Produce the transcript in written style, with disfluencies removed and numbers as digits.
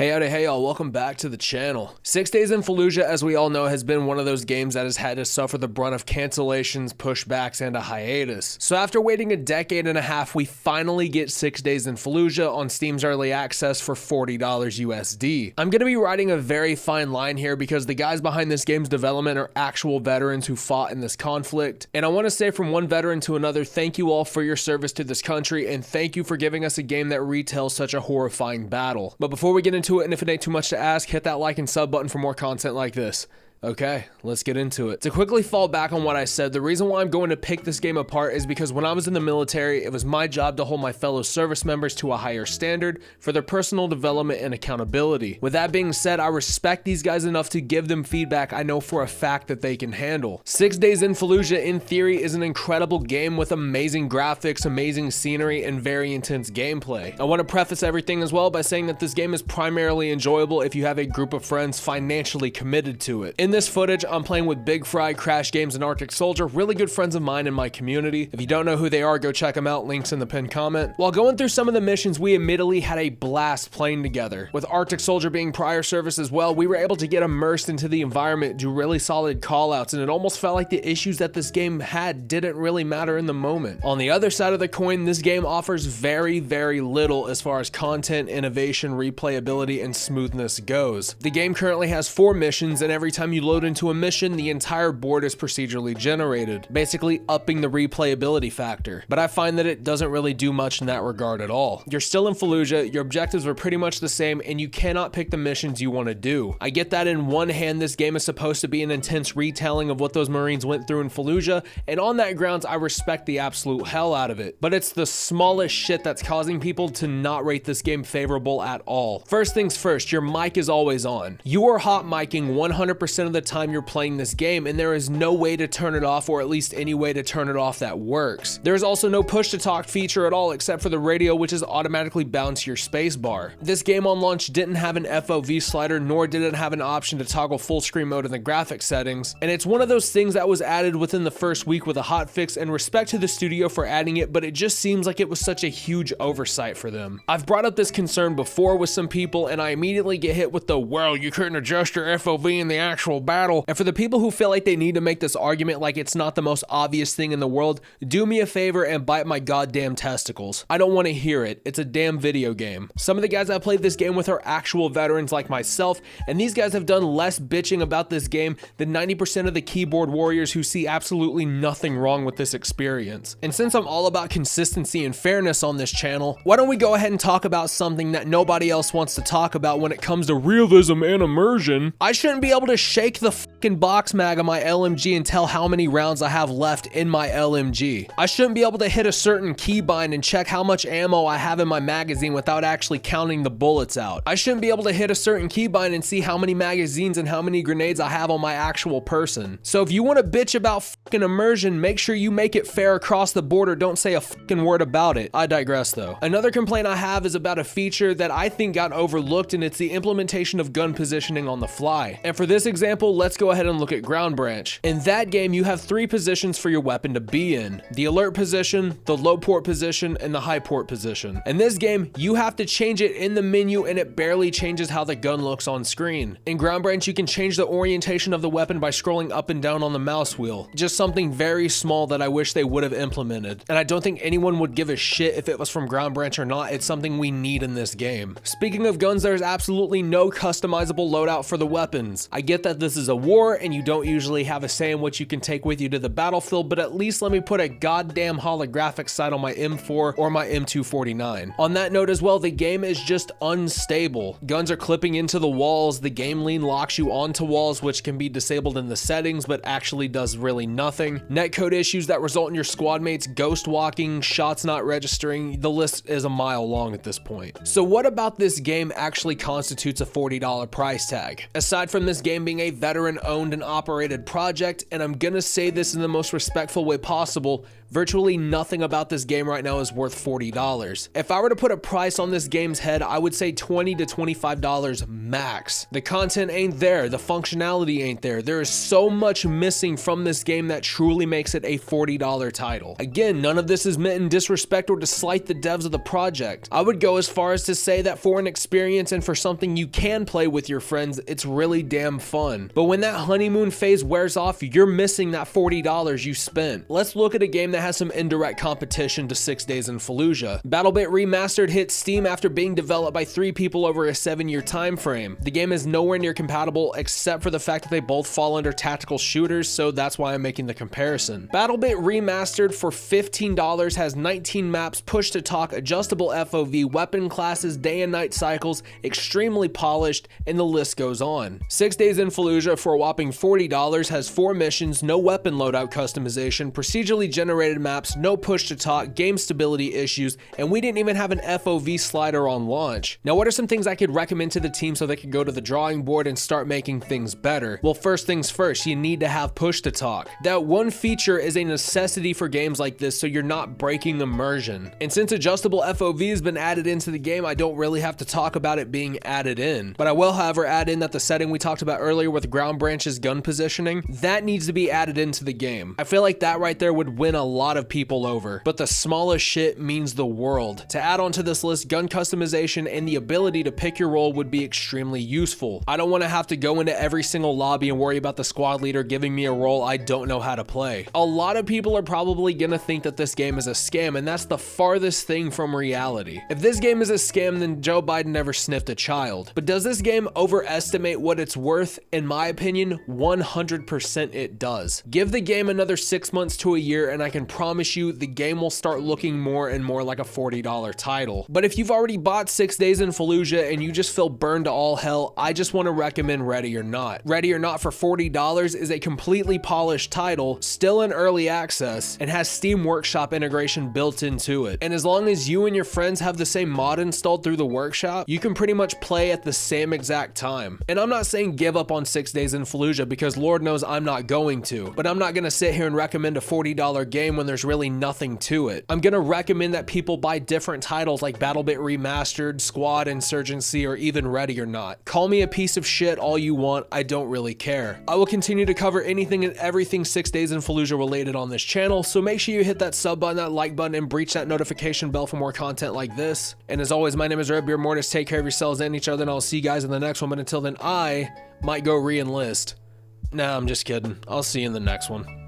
Hey y'all, welcome back to the channel. 6 Days in Fallujah, as we all know, has been one of those games that has had to suffer the brunt of cancellations, pushbacks, and a hiatus. So after waiting a decade and a half, we finally get 6 Days in Fallujah on Steam's early access for $40 USD. I'm gonna be riding a very fine line here because the guys behind this game's development are actual veterans who fought in this conflict. And I want to say from one veteran to another, thank you all for your service to this country, and thank you for giving us a game that retells such a horrifying battle. But before we get into it, and if it ain't too much to ask, hit that like and sub button for more content like this. Okay, let's get into it. To quickly fall back on what I said, the reason why I'm going to pick this game apart is because when I was in the military, it was my job to hold my fellow service members to a higher standard for their personal development and accountability. With that being said, I respect these guys enough to give them feedback I know for a fact that they can handle. 6 Days in Fallujah, in theory, is an incredible game with amazing graphics, amazing scenery, and very intense gameplay. I want to preface everything as well by saying that this game is primarily enjoyable if you have a group of friends financially committed to it. In this footage, I'm playing with Big Fry, Crash Games, and Arctic Soldier, really good friends of mine in my community. If you don't know who they are, go check them out, links in the pinned comment. While going through some of the missions, we admittedly had a blast playing together. With Arctic Soldier being prior service as well, we were able to get immersed into the environment, do really solid callouts, and it almost felt like the issues that this game had didn't really matter in the moment. On the other side of the coin, this game offers very little as far as content, innovation, replayability, and smoothness goes. The game currently has 4 missions, and every time you load into a mission, the entire board is procedurally generated, basically upping the replayability factor. But I find that it doesn't really do much in that regard at all. You're still in Fallujah, your objectives are pretty much the same, and you cannot pick the missions you want to do. I get that in one hand, this game is supposed to be an intense retelling of what those Marines went through in Fallujah, and on that grounds, I respect the absolute hell out of it. But it's the smallest shit that's causing people to not rate this game favorable at all. First things first, your mic is always on. You are hot micing 100% of the time you're playing this game, and there is no way to turn it off, or at least any way to turn it off that works. There's also no push to talk feature at all except for the radio, which is automatically bound to your space bar. This game on launch didn't have an FOV slider, nor did it have an option to toggle full screen mode in the graphics settings, and it's one of those things that was added within the first week with a hotfix, and respect to the studio for adding it, but it just seems like it was such a huge oversight for them. I've brought up this concern before with some people, and I immediately get hit with the, well, you couldn't adjust your FOV in the actual battle. And for the people who feel like they need to make this argument like it's not the most obvious thing in the world, do me a favor and bite my goddamn testicles. I don't want to hear it. It's a damn video game. Some of the guys I played this game with are actual veterans like myself, and these guys have done less bitching about this game than 90% of the keyboard warriors who see absolutely nothing wrong with this experience. And since I'm all about consistency and fairness on this channel, why don't we go ahead and talk about something that nobody else wants to talk about when it comes to realism and immersion? I shouldn't be able to shake the fucking box mag of my LMG and tell how many rounds I have left in my LMG. I shouldn't be able to hit a certain keybind and check how much ammo I have in my magazine without actually counting the bullets out. I shouldn't be able to hit a certain keybind and see how many magazines and how many grenades I have on my actual person. So if you want to bitch about fucking immersion, make sure you make it fair across the board, or don't say a fucking word about it. I digress though. Another complaint I have is about a feature that I think got overlooked, and it's the implementation of gun positioning on the fly. And for this example, let's go ahead and look at Ground Branch. In that game, you have 3 positions for your weapon to be in: the alert position, the low port position, and the high port position. In this game, you have to change it in the menu, and it barely changes how the gun looks on screen. In Ground Branch, you can change the orientation of the weapon by scrolling up and down on the mouse wheel. Just something very small that I wish they would have implemented. And I don't think anyone would give a shit if it was from Ground Branch or not. It's something we need in this game. Speaking of guns, there's absolutely no customizable loadout for the weapons. I get that this is a war and you don't usually have a say in what you can take with you to the battlefield, but at least let me put a goddamn holographic sight on my M4 or my M249. On that note as well, the game is just unstable. Guns are clipping into the walls, the game lean locks you onto walls, which can be disabled in the settings but actually does really nothing. Netcode issues that result in your squad mates ghost walking, shots not registering, the list is a mile long at this point. So what about this game actually constitutes a $40 price tag? Aside from this game being a veteran owned and operated project, and I'm gonna say this in the most respectful way possible, Virtually nothing about this game right now is worth $40. If I were to put a price on this game's head, I would say $20 to $25 max. The content ain't there, the functionality ain't there. There is so much missing from this game that truly makes it a $40 title. Again, none of this is meant in disrespect or to slight the devs of the project. I would go as far as to say that for an experience and for something you can play with your friends, it's really damn fun. But when that honeymoon phase wears off, you're missing that $40 you spent. Let's look at a game that has some indirect competition to 6 Days in Fallujah. BattleBit Remastered hit Steam after being developed by 3 people over a 7-year time frame. The game is nowhere near compatible except for the fact that they both fall under tactical shooters, so that's why I'm making the comparison. BattleBit Remastered for $15 has 19 maps, push-to-talk, adjustable FOV, weapon classes, day and night cycles, extremely polished, and the list goes on. 6 Days in Fallujah for a whopping $40 has 4 missions, no weapon loadout customization, procedurally generated maps, no push-to-talk, game stability issues, and we didn't even have an FOV slider on launch. Now, what are some things I could recommend to the team so they could go to the drawing board and start making things better? Well, first things first, you need to have push-to-talk. That one feature is a necessity for games like this, so you're not breaking immersion. And since adjustable FOV has been added into the game, I don't really have to talk about it being added in. But I will, however, add in that the setting we talked about earlier with ground branches gun positioning, that needs to be added into the game. I feel like that right there would win a lot of people over. But the smallest shit means the world. To add onto this list, gun customization and the ability to pick your role would be extremely useful. I don't want to have to go into every single lobby and worry about the squad leader giving me a role I don't know how to play. A lot of people are probably gonna think that this game is a scam, and that's the farthest thing from reality. If this game is a scam, then Joe Biden never sniffed a child. But does this game overestimate what it's worth? In my opinion, 100% it does. Give the game another 6 months to a year and I can promise you the game will start looking more and more like a $40 title. But if you've already bought 6 Days in Fallujah and you just feel burned to all hell, I just want to recommend Ready or Not. Ready or Not for $40 is a completely polished title, still in early access, and has Steam Workshop integration built into it. And as long as you and your friends have the same mod installed through the workshop, you can pretty much play at the same exact time. And I'm not saying give up on 6 Days in Fallujah, because Lord knows I'm not going to, but I'm not going to sit here and recommend a $40 game when there's really nothing to it. I'm going to recommend that people buy different titles like BattleBit Remastered, Squad, Insurgency, or even Ready or Not. Call me a piece of shit all you want, I don't really care. I will continue to cover anything and everything 6 Days in Fallujah related on this channel, so make sure you hit that sub button, that like button, and breach that notification bell for more content like this. And as always, my name is Red Beard Mortis. Take care of yourselves and each other, and I'll see you guys in the next one. But until then, I might go re-enlist. Nah, I'm just kidding. I'll see you in the next one.